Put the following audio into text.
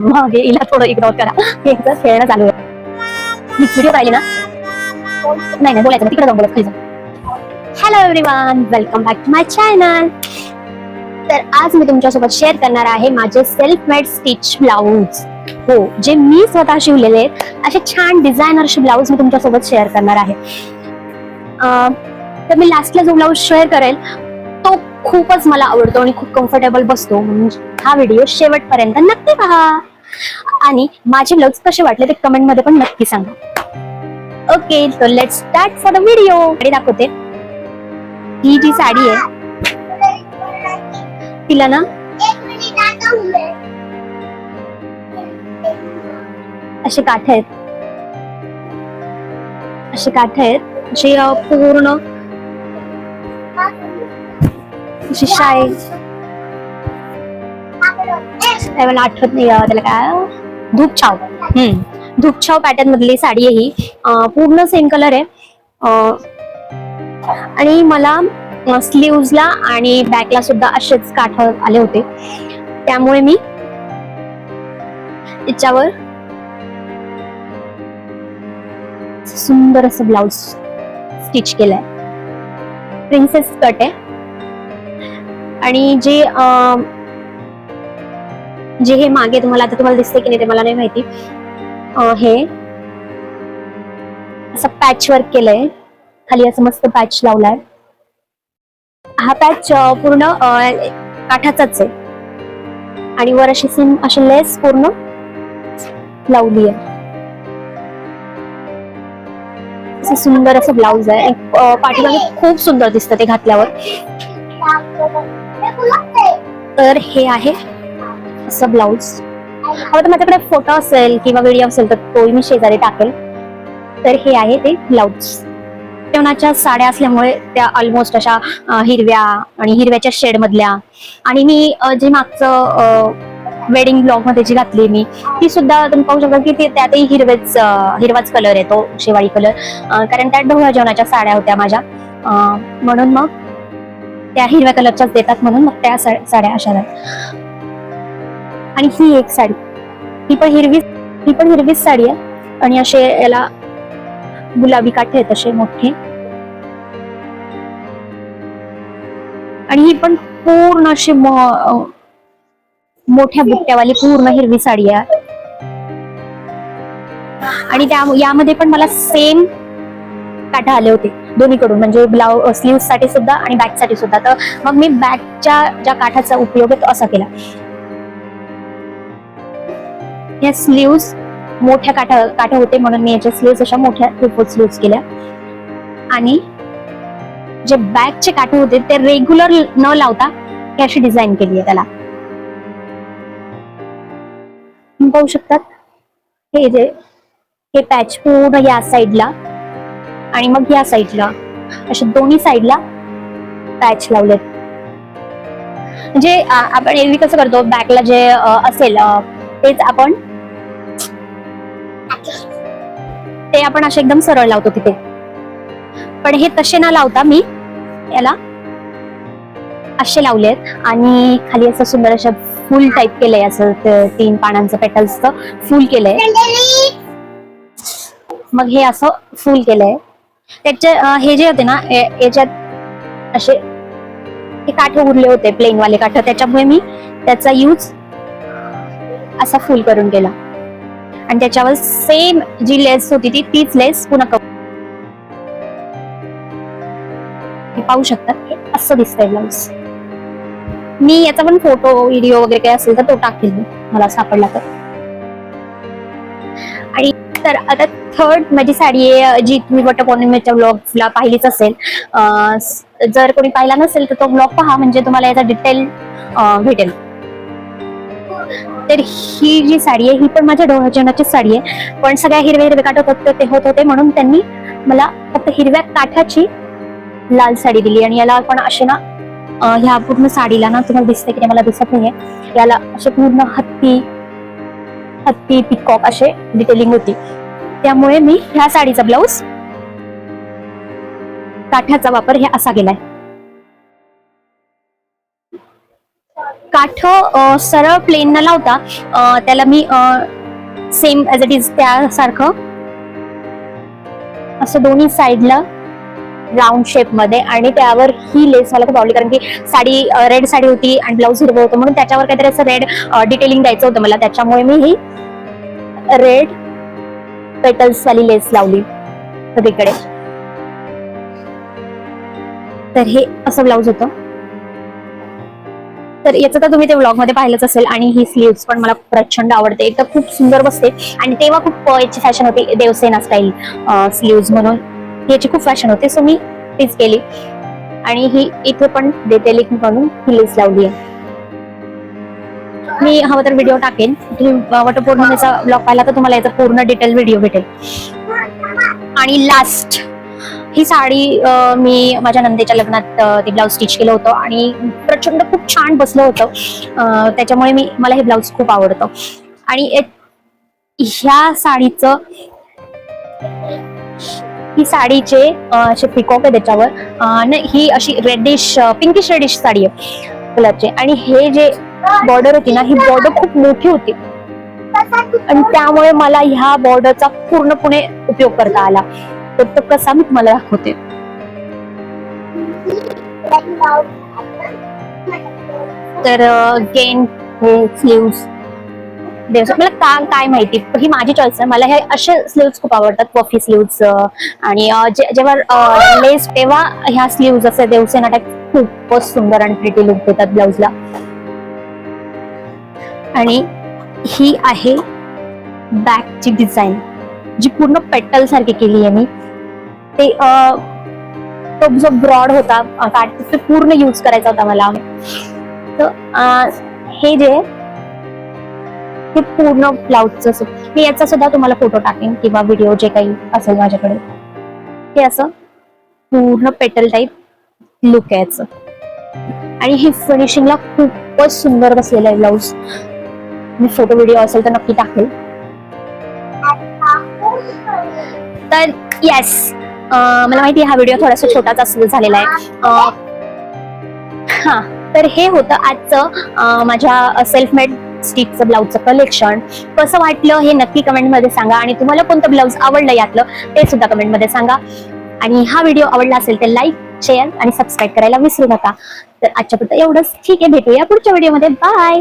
मग हिला थोडं इग्नोर करा, हे खेळणं चालू आहे. मी व्हिडिओ पाहिली ना, नाही नाही बोलायचं, तिकडे जाऊन बोलत खाली जाऊन. Hello everyone, welcome back to my channel. तर आज मी तुमच्यासोबत शेअर करणार आहे माझे सेल्फ मेड स्टिच ब्लाऊज. हो, जे मी स्वतः शिवलेले आहेत असे छान डिझायनरचे ब्लाऊज मी तुमच्यासोबत शेअर करणार आहे. तर मी लास्टला जो ब्लाऊज शेअर करेल तो खूपच मला आवडतो आणि खूप कम्फर्टेबल बसतो, म्हणून हा व्हिडिओ शेवटपर्यंत नक्की पहा. आणि माझे ब्लाऊज कसे वाटले ते कमेंट मध्ये पण नक्की सांगा. Okay, so let's start for the video. दाखवते ही जी साडी आहे, तिला ना असे काठ आहेत, असे काठ आहेत जे पूर्ण शाई, मला आठवत नाही त्याला काय, धूपछाव. धूपछाव पॅटर्न मधली साडी आहे ही. पूर्ण सेम कलर आहे. आणि मला स्लीव्हजला आणि बॅकला सुद्धा असेच काठ आले होते, त्यामुळे मी त्याच्यावर सुंदर असं ब्लाउज स्टिच केलंय. प्रिन्सेस कट आहे. आणि जे हे मागे तुम्हाला दिसते की नाही ते मला नाही माहिती, हे असं पॅच वर्क केलंय, खाली असं मस्त पॅच लावलाय. हा पॅच पूर्ण काठाचाच आहे आणि वर अशी लेस पूर्ण लावली आहे. असं सुंदर असं ब्लाउज आहे. पाठीमागे खूप सुंदर दिसतं ते घातल्यावर. तर हे आहे असं ब्लाउज. आता माझ्याकडे फोटो असेल किंवा व्हिडिओ असेल तर तोही मी शेजारी टाकेल. तर हे आहे ते ब्लाउज. जेवणाच्या साड्या असल्यामुळे त्या ऑलमोस्ट अशा हिरव्या आणि हिरव्याच्या शेड मधल्या. आणि मी जे मागचं वेडिंग ब्लॉग मध्ये जी घातली मी, ती सुद्धा तुम्ही पाहू शकता की त्यातही हिरवाच कलर आहे, तो शेवाळी कलर. कारण त्या ढोळ्या जेवणाच्या साड्या होत्या माझ्या, म्हणून मग त्या हिरव्या कलरच्याच देतात, म्हणून मग त्या साड्या अशा आहेत. आणि ही एक साडी, ही पण हिरवीच साडी आहे. आणि असे याला गुलाबी काठ आहेत असे मोठे. आणि ही पण पूर्ण अशी मोठ्या बुट्ट्यावाली पूर्ण हिरवी साडी आहे. आणि यामध्ये पण मला सेम काठ आले होते दोन्हीकडून, म्हणजे ब्लाउज स्लीव्ह साठी सुद्धा आणि बॅक साठी सुद्धा. तर मग मी बॅकच्या ज्या काठाचा उपयोग आहे तो असा केला. या स्लीव्स मोठ्या काठा होते, म्हणून मी याच्या स्लीव्स अशा मोठ्या ट्रिपल स्लीव्स केल्या. आणि जे बॅकचे काठ होते ते रेग्युलर न लावता हे अशी डिझाईन केली आहे त्याला. पाहू शकतात हे पॅच पूर्ण या साईडला आणि मग या साईडला असे दोन्ही साईडला पॅच लावलेत. म्हणजे आपण एरवी कसं करतो, बॅकला जे असेल तेच आपण असे एकदम सरळ लावतो तिथे. पण हे तसे न लावता मी याला असे लावलेत आणि खाली असं सुंदर असं फुल टाईप केलंय, असं 3 पानांचं पेटल्सचं फुल केलंय. मग हे असं फुल केलंय. त्याचे हे जे होते ना, याच्यात असे हे काठ उरले होते, प्लेन वाले काठ, त्याच्यामुळे मी त्याचा यूज असा फुल करून केला. आणि त्याच्यावर सेम जी लेस होती तीच लेस पुन्हा पाहू शकता. हे असं दिसतंय ब्लाउज. मी याचा पण फोटो व्हिडिओ वगैरे काही असेल तर तो टाकेल मी, मला सापडला तर. आणि तर आता थर्ड माझी साडी आहे, जी तुम्ही वटपौर्णिमेच्या ब्लॉगला पाहिलीच असेल. जर कोणी पाहिला नसेल तर तो ब्लॉग पहा, म्हणजे तुम्हाला याचा डिटेल भेटेल. तर ही जी साडी आहे ही पण माझ्या ढोळ्या जेवणाची साडी आहे, पण सगळ्या हिरवे काठ होत होते, म्हणून त्यांनी मला फक्त हिरव्या काठाची लाल साडी दिली. आणि याला पण असे ना, ह्या पूर्ण साडीला ना, तुम्हाला दिसते की मला दिसत नाहीये, याला असे पूर्ण हत्ती पिकॉक असे डिटेलिंग होती. त्यामुळे मी ह्या साडीचा ब्लाऊज काठाचा वापर हे असा केलाय. काठ सरळ प्लेन न लावता त्याला मी सेम ऍज इट इज त्यासारखं असं दोन्ही साईडला राऊंड शेप मध्ये, आणि त्यावर ही लेस मला खूप आवडली कारण की साडी रेड साडी होती आणि ब्लाऊज हिरवं होतं, म्हणून त्याच्यावर काहीतरी असं रेड डिटेलिंग द्यायचं होतं मला, त्याच्यामुळे मी ही रेड पेटल्स वाली लेस लावली सगळीकडे. तर हे असं ब्लाऊज होतं. तर याचं तर तुम्ही ते व्लॉग मध्ये पाहिलंच असेल. आणि ही स्लीव्स पण मला प्रचंड आवडते, एक तर खूप सुंदर बसते, आणि तेव्हा खूप याची फॅशन होती देवसेना स्टाईल स्लीव्स म्हणून, याची खूप फॅशन होती, सो मी तीच केली. आणि ही इथे पण डिटेलिंग म्हणून ही लेस लावली आहे. मी हवं तर व्हिडिओ टाकेन, तुम्ही वटपौर्णिमेचा ब्लॉग पाहिला तर तुम्हाला याचा पूर्ण डिटेल व्हिडिओ भेटेल. आणि लास्ट ही साडी मी माझ्या नंदेच्या लग्नात ते ब्लाऊज स्टिच केलं होतं आणि प्रचंड खूप छान बसलं होतं, त्याच्यामुळे मला हे ब्लाऊज खूप आवडतं. आणि ह्या साडीचं ही साडीचे असे पिकॉक आहे त्याच्यावर, नाही ही अशी रेडिश पिंकिश रेडिश साडी आहे कलरची, आणि हे जे बॉर्डर होती ना, ही बॉर्डर खूप मोठी होती आणि त्यामुळे मला ह्या बॉर्डरचा पूर्णपणे उपयोग करता आला. तर तो कसा मी तुम्हाला दाखवते. तर गेन हे स्लीव्स मला काय माहिती, ही माझी चॉईस आहे, मला हे असे स्लीव्स खूप आवडतात, पफी स्लीव्स. आणि जेव्हा लेस तेव्हा ह्या स्लीव्स असे देवसेना टाईप खूपच सुंदर आणि प्रिटी लुक देतात ब्लाऊजला. आणि ही आहे बॅकची डिझाईन, जी पूर्ण पेटल सारखी केली आहे मी. ते तो जो ब्रॉड होता ते पूर्ण यूज करायचा होता मला. तर हे जे हे पूर्ण ब्लाऊजचं, मी याचा सुद्धा तुम्हाला फोटो टाकेन किंवा व्हिडिओ जे काही असेल माझ्याकडे. हे असं पूर्ण पेटल टाईप लुक आहे याचं, आणि हे फिनिशिंगला खूपच सुंदर बसलेलं आहे ब्लाऊज. मी फोटो व्हिडिओ असेल तर नक्की टाकेल. तर येस, मला माहिती हा व्हिडिओ थोडासा छोटाच झालेला आहे. हा, तर हे होतं आजचं माझ्या सेल्फ मेड स्टिचचं ब्लाऊजचं कलेक्शन. कसं वाटलं हे नक्की कमेंट मध्ये सांगा, आणि तुम्हाला कोणतं ब्लाऊज आवडलं यातलं ते सुद्धा कमेंट मध्ये सांगा. आणि हा व्हिडिओ आवडला असेल तर लाईक, शेअर आणि सबस्क्राईब करायला विसरू नका. तर आजच्या पुरतं एवढंच. ठीक आहे, भेटूया पुढच्या व्हिडिओमध्ये. बाय.